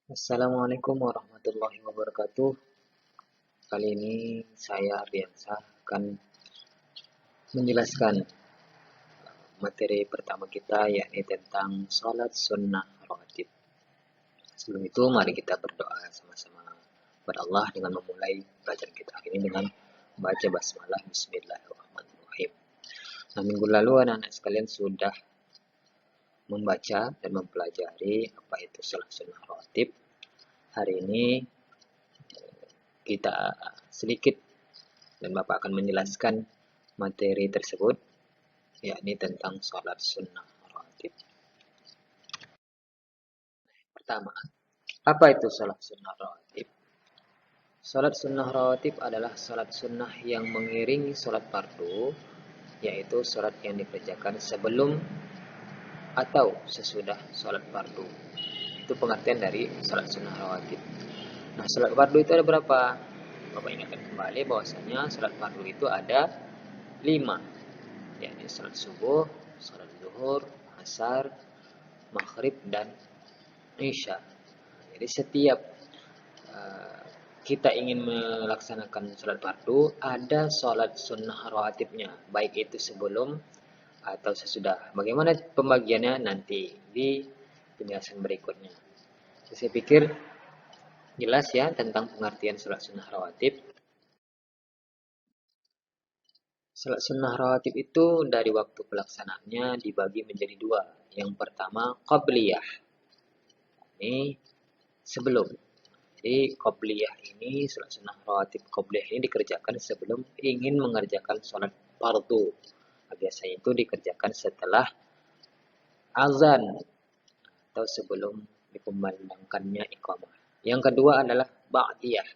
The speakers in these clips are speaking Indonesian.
Assalamualaikum warahmatullahi wabarakatuh. Kali ini saya Ardiansah akan menjelaskan materi pertama kita yakni tentang sholat sunnah rawatib. Sebelum itu mari kita berdoa sama-sama kepada Allah dengan memulai bacaan kita hari ini dengan membaca basmalah Bismillahirrahmanirrahim. Nah, minggu lalu anak-anak sekalian sudah membaca dan mempelajari apa itu sholat sunnah rawatib. Hari ini kita sedikit dan Bapak akan menjelaskan materi tersebut, yakni tentang sholat sunnah rawatib. Pertama, apa itu sholat sunnah rawatib? Sholat sunnah rawatib adalah sholat sunnah yang mengiringi sholat fardu, yaitu sholat yang dikerjakan sebelum atau sesudah sholat fardu. Itu pengertian dari sholat sunnah rawatib. Nah, sholat fardu itu ada berapa? Bapak ingatkan kembali bahwasanya sholat fardu itu ada 5, yakni sholat subuh, sholat zuhur, asar, maghrib, dan isya. Jadi setiap kita ingin melaksanakan sholat fardu, ada sholat sunnah rawatibnya, baik itu sebelum atau sesudah. Bagaimana pembagiannya nanti di penjelasan berikutnya. Saya pikir jelas ya tentang pengertian sholat sunnah rawatib. Sholat sunnah rawatib itu dari waktu pelaksanaannya dibagi menjadi 2. Yang pertama qabliyah. Ini sebelum. Jadi qabliyah ini, sholat sunnah rawatib qabliyah ini dikerjakan sebelum ingin mengerjakan sholat fardu. Nah, biasanya itu dikerjakan setelah azan atau sebelum dikumandangkannya iqamah. Yang kedua adalah ba'diyah,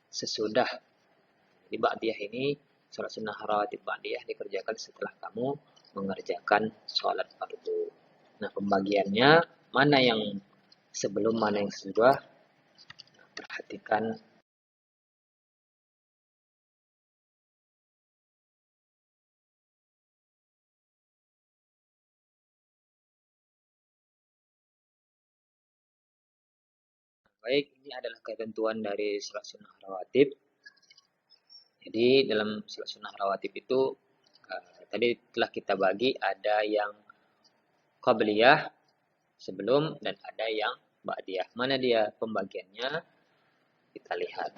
sesudah. Di ba'diyah ini, sholat sunnah rawatib ba'diyah dikerjakan setelah kamu mengerjakan sholat fardu. Nah, pembagiannya mana yang sebelum, mana yang sesudah. Perhatikan. Baik, ini adalah ketentuan dari sholat sunnah rawatib. Jadi dalam sholat sunnah rawatib itu tadi telah kita bagi, ada yang qabliyah sebelum dan ada yang ba'diyah. Mana dia pembagiannya? Kita lihat.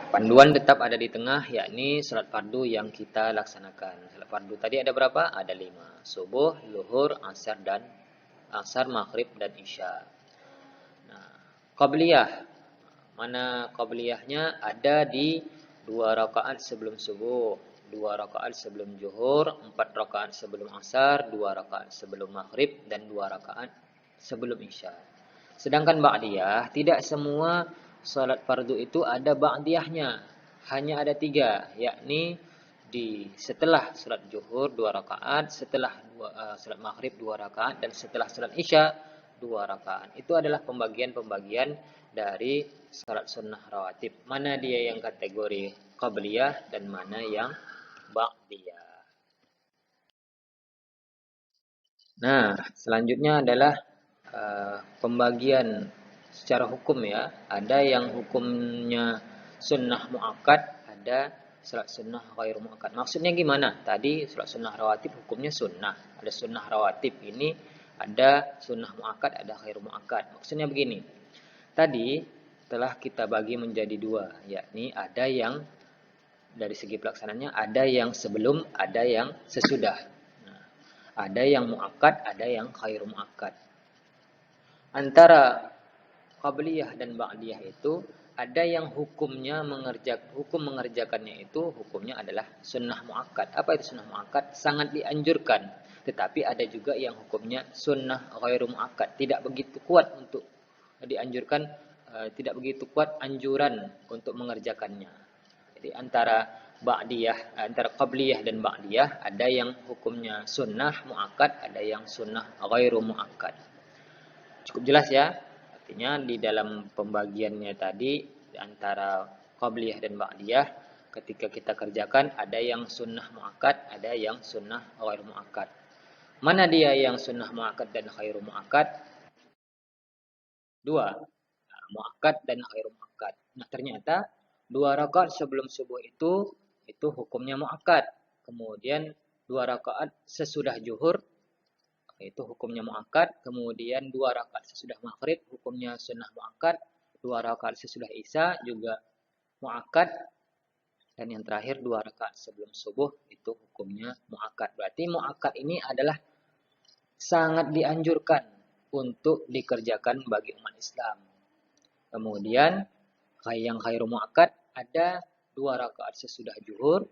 Panduan tetap ada di tengah, yakni sholat fardu yang kita laksanakan. Sholat fardu tadi ada berapa? Ada 5. Subuh, zuhur, asar, maghrib, dan isya. Nah, qabliyah. Mana qabliyahnya? Ada di 2 rakaat sebelum subuh, 2 rakaat sebelum zuhur, 4 rakaat sebelum asar, 2 rakaat sebelum maghrib, dan 2 rakaat sebelum isya. Sedangkan ba'diyah, tidak semua salat fardu itu ada ba'diyahnya. Hanya ada 3, yakni di setelah salat zuhur 2 rakaat, setelah salat maghrib 2 rakaat, dan setelah salat isya 2 rakaat. Itu adalah pembagian-pembagian dari salat sunnah rawatib. Mana dia yang kategori qabliyah dan mana yang ba'diyah. Nah, selanjutnya adalah pembagian secara hukum ya. Ada yang hukumnya sunnah muakkad, ada salat sunnah ghairu muakkad. Maksudnya gimana? Tadi salat sunnah rawatib hukumnya sunnah. Ada sunnah rawatib ini, ada sunnah muakkad, ada ghairu muakkad. Maksudnya begini. Tadi telah kita bagi menjadi 2, yakni ada yang dari segi pelaksanaannya, ada yang sebelum, ada yang sesudah. Nah, ada yang muakkad, ada yang ghairu muakkad. Antara qabliyah dan ba'diyah itu ada yang hukum mengerjakannya itu hukumnya adalah sunnah muakkad. Apa itu sunnah muakkad? Sangat dianjurkan. Tetapi ada juga yang hukumnya sunnah ghairu muakkad, tidak begitu kuat untuk dianjurkan, tidak begitu kuat anjuran untuk mengerjakannya. Jadi antara qabliyah dan ba'diyah ada yang hukumnya sunnah muakkad, ada yang sunnah ghairu muakkad. Cukup jelas ya? Artinya di dalam pembagiannya tadi antara qabliyah dan ba'diyah, ketika kita kerjakan ada yang sunnah muakkad, ada yang sunnah ghairu muakkad. Mana dia yang sunnah muakkad dan ghairu muakkad? Dua, muakkad dan ghairu muakkad. Nah, ternyata 2 rakaat sebelum subuh itu hukumnya muakkad. Kemudian 2 rakaat sesudah zuhur itu hukumnya muakkad. Kemudian 2 rakaat sesudah maghrib hukumnya sunnah muakkad. 2 rakaat sesudah isya juga muakkad. Dan yang terakhir 2 rakaat sebelum subuh itu hukumnya muakkad. Berarti muakkad ini adalah sangat dianjurkan untuk dikerjakan bagi umat Islam. Kemudian yang khairu muakkad ada 2 rakaat sesudah zuhur,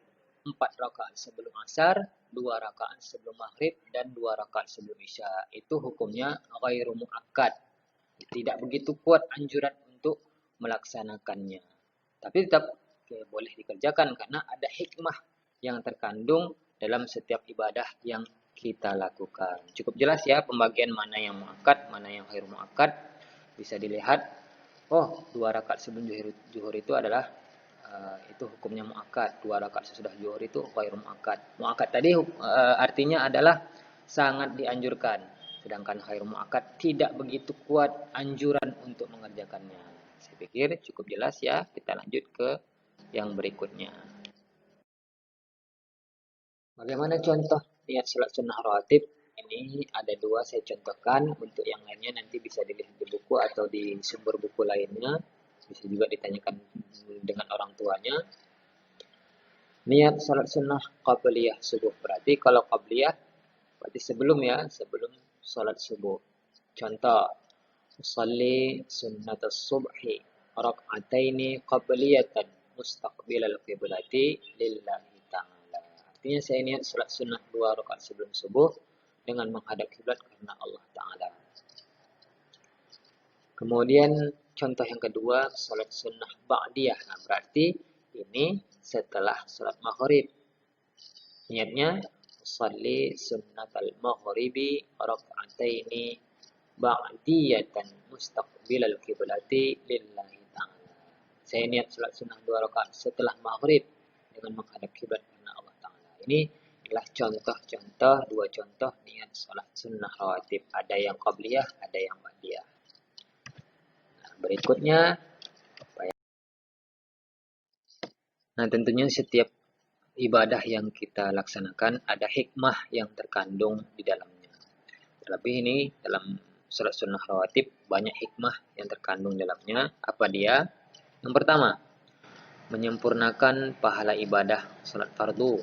4 rakaat sebelum asar, 2 rakaat sebelum maghrib, dan 2 rakaat sebelum isya. Itu hukumnya khairu muakkad. Tidak begitu kuat anjuran untuk melaksanakannya. Tapi tetap boleh dikerjakan karena ada hikmah yang terkandung dalam setiap ibadah yang kita lakukan. Cukup jelas ya pembagian mana yang muakkad, mana yang khairu muakkad. Bisa dilihat, 2 rakaat sebelum zuhur itu adalah itu hukumnya muakkad. 2 rakaat sesudah zuhur itu khairu muakkad. Muakkad tadi artinya adalah sangat dianjurkan. Sedangkan khairu muakkad tidak begitu kuat anjuran untuk mengerjakannya. Saya pikir cukup jelas ya. Kita lanjut ke yang berikutnya. Bagaimana contoh niat salat sunnah rawatib? Ini ada 2 saya contohkan. Untuk yang lainnya nanti bisa dilihat di buku atau di sumber buku lainnya. Bisa juga ditanyakan dengan orang tuanya. Niat salat sunnah qabliyah subuh. Berarti kalau qabliyah berarti sebelum salat subuh. Contoh, usalli sunnatas subhi rak'ataini qabliyatan mustaqbilal qiblati lillahi ta'ala. Artinya saya niat salat sunnah 2 rakaat sebelum subuh dengan menghadap kiblat karena Allah Ta'ala. Kemudian contoh yang kedua, salat sunnah ba'diyah. Nah, berarti ini setelah salat maghrib. Niatnya, usalli sunnatal maghribi rak'ataini ba'diyatan mustaqbilal qiblati lillahi ta'ala. Saya niat salat sunnah 2 rakaat setelah maghrib dengan menghadap kiblat karena Allah Ta'ala. Ini adalah contoh-contoh, 2 contoh niat salat sunnah rawatib. Ada yang qabliyah, ada yang ba'diyah. Nah, berikutnya, tentunya setiap ibadah yang kita laksanakan ada hikmah yang terkandung di dalamnya. Terlebih ini dalam salat sunnah rawatib banyak hikmah yang terkandung dalamnya. Apa dia? Yang pertama, menyempurnakan pahala ibadah salat fardu.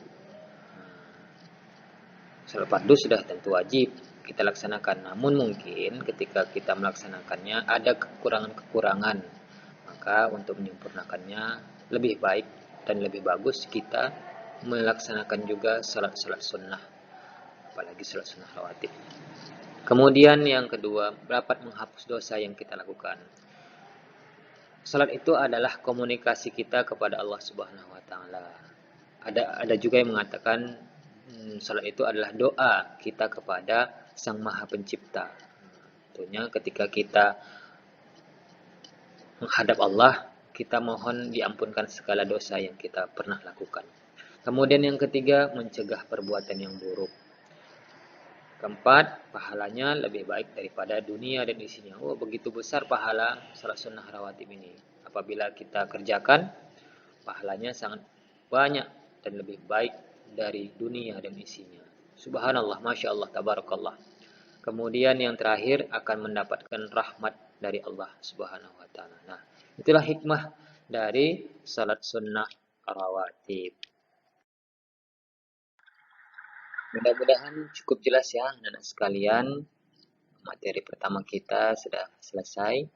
Salat fardu sudah tentu wajib kita laksanakan, namun mungkin ketika kita melaksanakannya ada kekurangan-kekurangan. Maka untuk menyempurnakannya lebih baik dan lebih bagus kita melaksanakan juga salat-salat sunnah, apalagi salat sunnah rawatib. Kemudian yang kedua, dapat menghapus dosa yang kita lakukan. Salat itu adalah komunikasi kita kepada Allah Subhanahu wa taala. Ada juga yang mengatakan salat itu adalah doa kita kepada Sang Maha Pencipta. Tentunya ketika kita menghadap Allah, kita mohon diampunkan segala dosa yang kita pernah lakukan. Kemudian yang ketiga, mencegah perbuatan yang buruk. Keempat, pahalanya lebih baik daripada dunia dan isinya. Begitu besar pahala salat sunnah rawatib ini. Apabila kita kerjakan, pahalanya sangat banyak dan lebih baik dari dunia dan isinya. Subhanallah, Masya Allah, Tabarakallah. Kemudian yang terakhir akan mendapatkan rahmat dari Allah Subhanahu wa ta'ala. Nah, itulah hikmah dari salat sunnah rawatib. Mudah-mudahan cukup jelas ya anak-anak sekalian. Materi pertama kita sudah selesai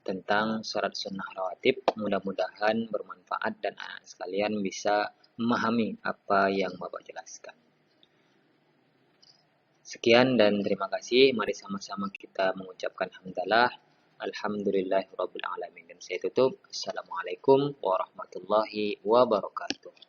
tentang salat sunnah rawatib. Mudah-mudahan bermanfaat dan anak sekalian bisa memahami apa yang Bapak jelaskan. Sekian dan terima kasih. Mari sama-sama kita mengucapkan hamdalah. Alhamdulillahirabbil alamin. Dan saya tutup. Assalamualaikum warahmatullahi wabarakatuh.